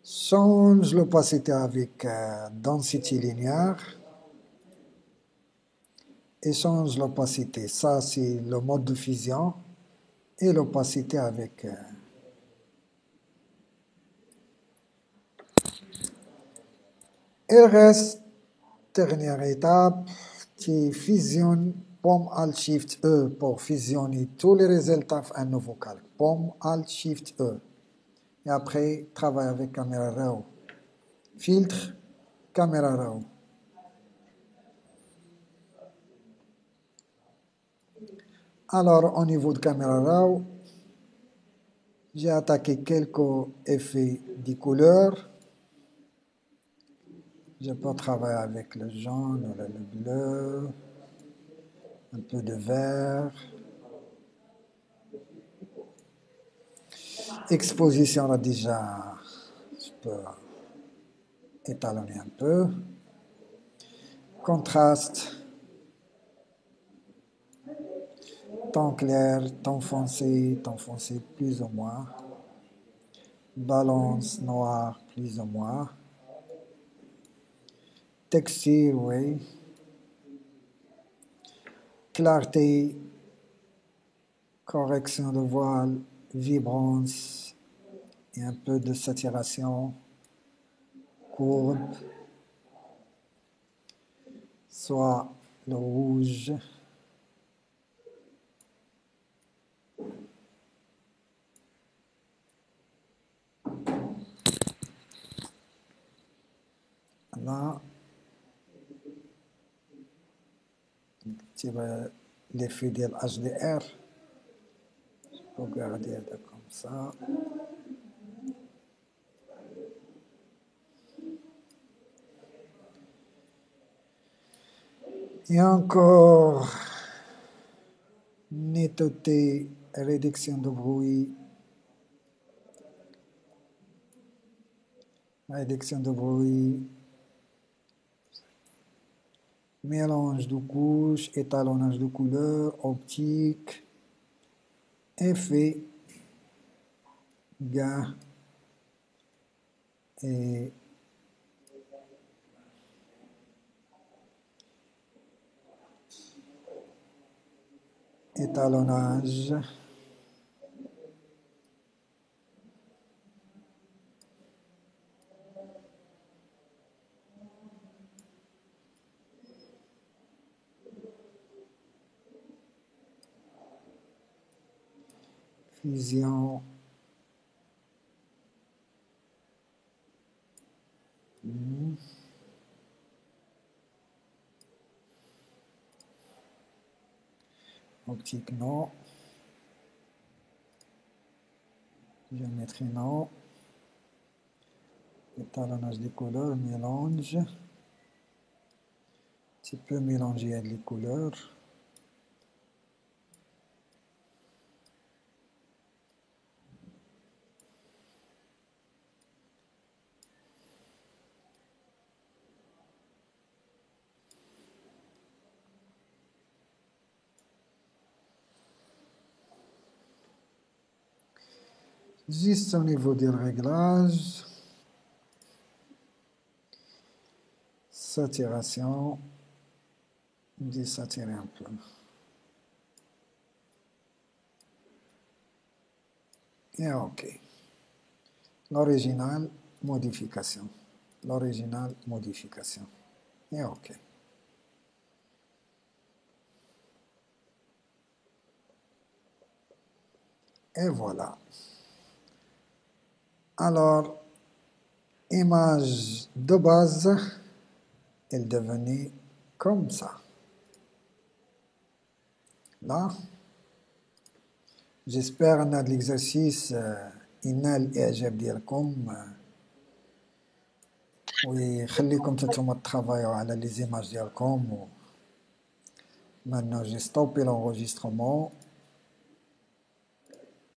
Change l'opacité avec density linéaire et change l'opacité. Ça, c'est le mode de fusion et l'opacité avec... Et reste, dernière étape, qui fusionne POM Alt Shift E pour fusionner tous les résultats à un nouveau calque. POM Alt Shift E. Et après, travaille avec caméra RAW. Filtre, caméra RAW. Alors, au niveau de caméra RAW, j'ai attaqué quelques effets de couleurs. Je peux travailler avec le jaune, le bleu, un peu de vert. Exposition, là déjà, je peux étalonner un peu. Contraste, ton clair, ton foncé plus ou moins. Balance noir plus ou moins. Texture, oui. Clarté, correction de voile, vibrance et un peu de saturation, courbe, soit le rouge. Là, tu vois l'effet de HDR. Je peux garder comme ça. Et encore, netteté, réduction de bruit. Réduction de bruit. Mélange de couches, étalonnage de couleurs, optique, effet, gain et étalonnage. Fusion. Optique, non. Géométrie, non. Étalonnage des couleurs, mélange. Tu peux mélanger les couleurs. Juste au niveau des réglages. Saturation. Désaturer un peu. Et OK. L'original, modification. L'original, modification. Et OK. Et voilà. Alors, image de base, elle devenait comme ça. Là, j'espère que l'exercice ينال الإعجاب ديالكم ويخليكم نتوما ترافايو على لي زيماج ديالكم. Maintenant, j'ai stoppé l'enregistrement.